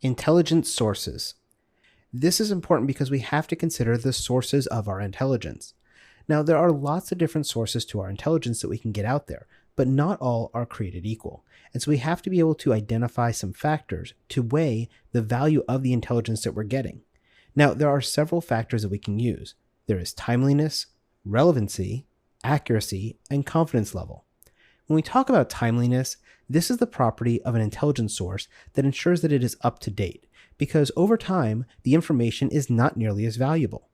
Intelligence sources. This is important because we have to consider the sources of our intelligence. Now, there are lots of different sources to our intelligence that we can get out there, but not all are created equal. And so we have to be able to identify some factors to weigh the value of the intelligence that we're getting. Now, there are several factors that we can use. There is timeliness, relevancy, accuracy, and confidence level. When we talk about timeliness, this is the property of an intelligence source that ensures that it is up to date, because over time, the information is not nearly as valuable.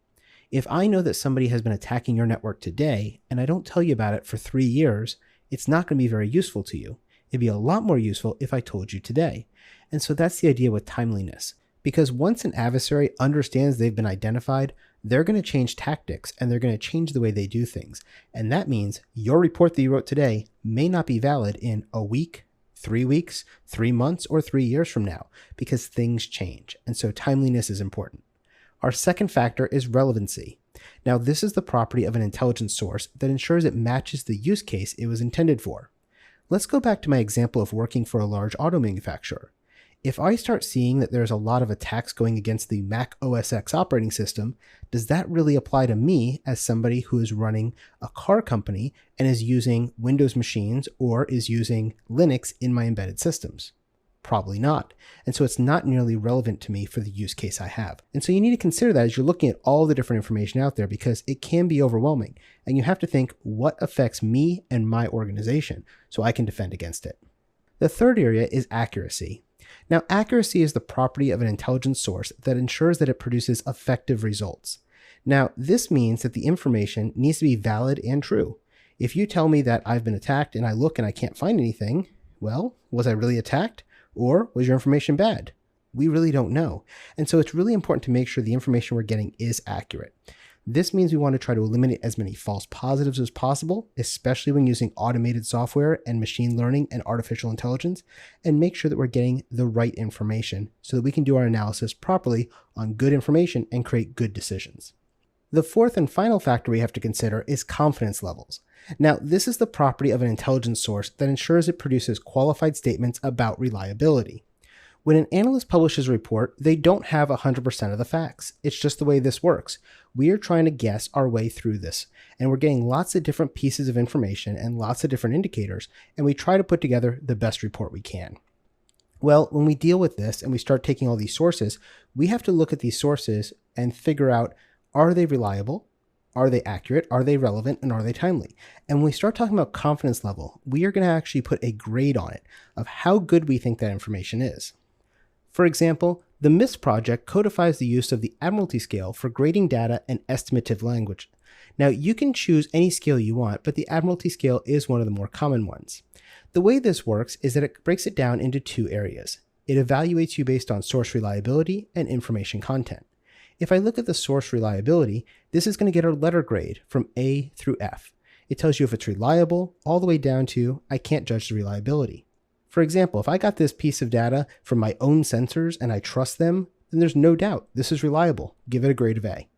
If I know that somebody has been attacking your network today, and I don't tell you about it for 3 years, it's not going to be very useful to you. It'd be a lot more useful if I told you today. And so that's the idea with timeliness, because once an adversary understands they've been identified, they're going to change tactics and they're going to change the way they do things. And that means your report that you wrote today may not be valid in a week, 3 weeks, 3 months, or 3 years from now, because things change. And so timeliness is important. Our second factor is relevancy. Now, this is the property of an intelligence source that ensures it matches the use case it was intended for. Let's go back to my example of working for a large auto manufacturer. If I start seeing that there's a lot of attacks going against the Mac OS X operating system, does that really apply to me as somebody who is running a car company and is using Windows machines or is using Linux in my embedded systems? Probably not. And so it's not nearly relevant to me for the use case I have. And so you need to consider that as you're looking at all the different information out there, because it can be overwhelming. And you have to think what affects me and my organization so I can defend against it. The third area is accuracy. Now, accuracy is the property of an intelligence source that ensures that it produces effective results. Now, this means that the information needs to be valid and true. If you tell me that I've been attacked and I look and I can't find anything, well, was I really attacked? Or was your information bad? We really don't know. And so it's really important to make sure the information we're getting is accurate. This means we want to try to eliminate as many false positives as possible, especially when using automated software and machine learning and artificial intelligence, and make sure that we're getting the right information so that we can do our analysis properly on good information and create good decisions. The fourth and final factor we have to consider is confidence levels. Now, this is the property of an intelligence source that ensures it produces qualified statements about reliability. When an analyst publishes a report, they don't have 100% of the facts. It's just the way this works. We are trying to guess our way through this, and we're getting lots of different pieces of information and lots of different indicators, and we try to put together the best report we can. Well, when we deal with this and we start taking all these sources, we have to look at these sources and figure out, are they reliable? Are they accurate? Are they relevant? And are they timely? And when we start talking about confidence level, we are going to actually put a grade on it of how good we think that information is. For example, the MIST project codifies the use of the Admiralty scale for grading data and estimative language. Now, you can choose any scale you want, but the Admiralty scale is one of the more common ones. The way this works is that it breaks it down into 2 areas. It evaluates you based on source reliability and information content. If I look at the source reliability, this is going to get a letter grade from A through F. It tells you if it's reliable all the way down to I can't judge the reliability. For example, if I got this piece of data from my own sensors and I trust them, then there's no doubt this is reliable. Give it a grade of A.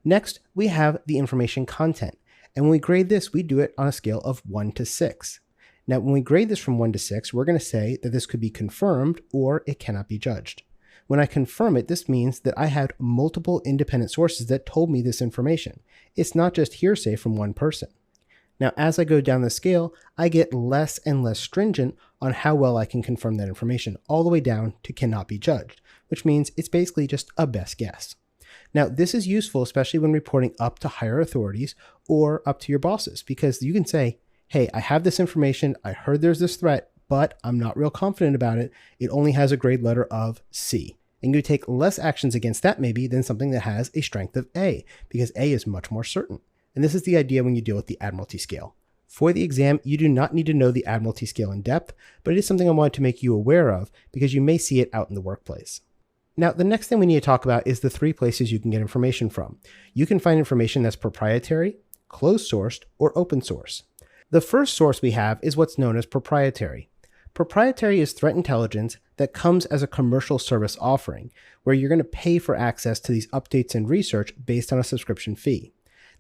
Next, we have the information content. And when we grade this, we do it on a scale of 1 to 6. Now, when we grade this from 1 to 6, we're going to say that this could be confirmed or it cannot be judged. When I confirm it, this means that I had multiple independent sources that told me this information. It's not just hearsay from one person. Now, as I go down the scale, I get less and less stringent on how well I can confirm that information, all the way down to cannot be judged, which means it's basically just a best guess. Now, this is useful, especially when reporting up to higher authorities or up to your bosses, because you can say, hey, I have this information, I heard there's this threat, but I'm not real confident about it. It only has a grade letter of C. And you take less actions against that maybe than something that has a strength of A, because A is much more certain. And this is the idea when you deal with the Admiralty scale. For the exam, you do not need to know the Admiralty scale in depth, but it is something I wanted to make you aware of because you may see it out in the workplace. Now, the next thing we need to talk about is the 3 places you can get information from. You can find information that's proprietary, closed sourced, or open source. The first source we have is what's known as proprietary. Proprietary is threat intelligence that comes as a commercial service offering, where you're going to pay for access to these updates and research based on a subscription fee.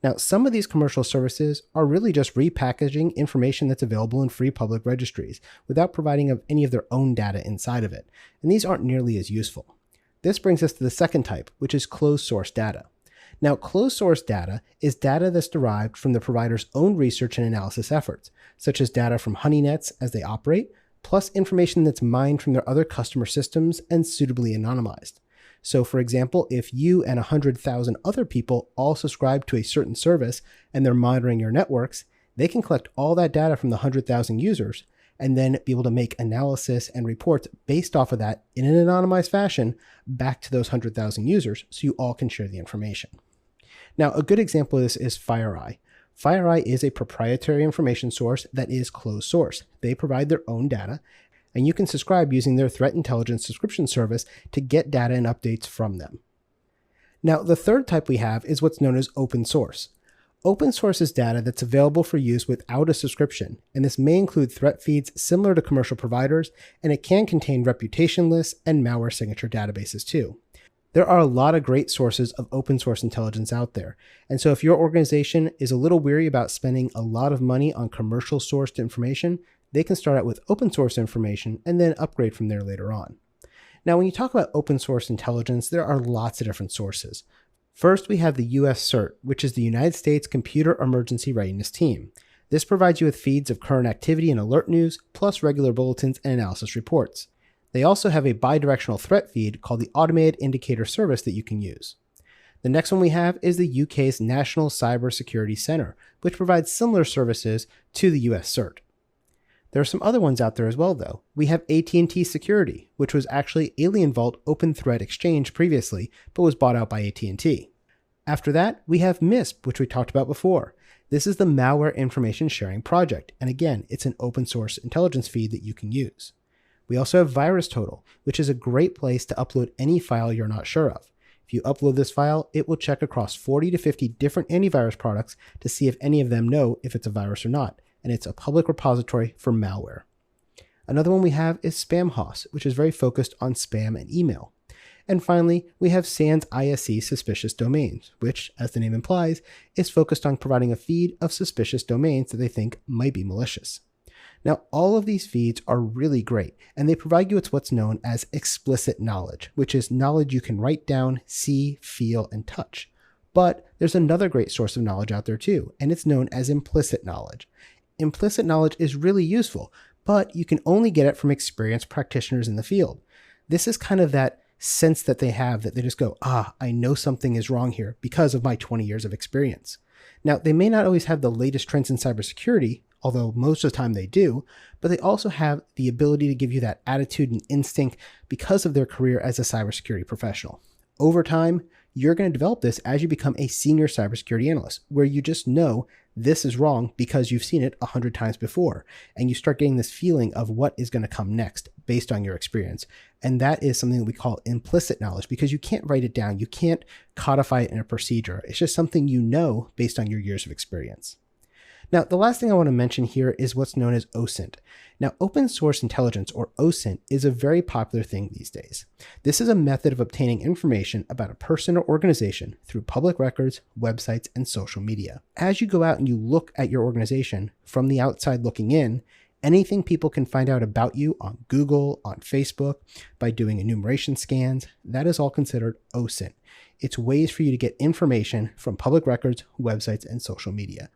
Now, some of these commercial services are really just repackaging information that's available in free public registries without providing any of their own data inside of it, and these aren't nearly as useful. This brings us to the second type, which is closed source data. Now, closed source data is data that's derived from the provider's own research and analysis efforts, such as data from HoneyNets as they operate, plus information that's mined from their other customer systems and suitably anonymized. So for example, if you and 100,000 other people all subscribe to a certain service and they're monitoring your networks, they can collect all that data from the 100,000 users and then be able to make analysis and reports based off of that in an anonymized fashion back to those 100,000 users so you all can share the information. Now, a good example of this is FireEye. FireEye is a proprietary information source that is closed source. They provide their own data, and you can subscribe using their threat intelligence subscription service to get data and updates from them. Now, the third type we have is what's known as open source. Open source is data that's available for use without a subscription, and this may include threat feeds similar to commercial providers, and it can contain reputation lists and malware signature databases too. There are a lot of great sources of open source intelligence out there, and so if your organization is a little weary about spending a lot of money on commercial sourced information, they can start out with open source information and then upgrade from there later on. Now, when you talk about open source intelligence, there are lots of different sources. First, we have the US CERT, which is the United States Computer Emergency Readiness Team. This provides you with feeds of current activity and alert news, plus regular bulletins and analysis reports. They also have a bidirectional threat feed called the Automated Indicator Service that you can use. The next one we have is the UK's National Cyber Security Centre, which provides similar services to the US CERT. There are some other ones out there as well, though. We have AT&T Security, which was actually Alien Vault Open Threat Exchange previously, but was bought out by AT&T. After that, we have MISP, which we talked about before. This is the Malware Information Sharing Project, and again, it's an open source intelligence feed that you can use. We also have VirusTotal, which is a great place to upload any file you're not sure of. If you upload this file, it will check across 40 to 50 different antivirus products to see if any of them know if it's a virus or not, and it's a public repository for malware. Another one we have is SpamHoss, which is very focused on spam and email. And finally, we have SANS ISC Suspicious Domains, which, as the name implies, is focused on providing a feed of suspicious domains that they think might be malicious. Now, all of these feeds are really great, and they provide you with what's known as explicit knowledge, which is knowledge you can write down, see, feel, and touch. But there's another great source of knowledge out there too, and it's known as implicit knowledge. Implicit knowledge is really useful, but you can only get it from experienced practitioners in the field. This is kind of that sense that they have that they just go, I know something is wrong here because of my 20 years of experience. Now, they may not always have the latest trends in cybersecurity, although most of the time they do, but they also have the ability to give you that attitude and instinct because of their career as a cybersecurity professional. Over time, you're going to develop this as you become a senior cybersecurity analyst, where you just know this is wrong because you've seen it 100 times before, and you start getting this feeling of what is going to come next based on your experience. And that is something that we call implicit knowledge, because you can't write it down. You can't codify it in a procedure. It's just something you know based on your years of experience. Now, the last thing I want to mention here is what's known as OSINT. Now, open source intelligence, or OSINT, is a very popular thing these days. This is a method of obtaining information about a person or organization through public records, websites, and social media. As you go out and you look at your organization from the outside looking in, anything people can find out about you on Google, on Facebook, by doing enumeration scans, that is all considered OSINT. It's ways for you to get information from public records, websites, and social media.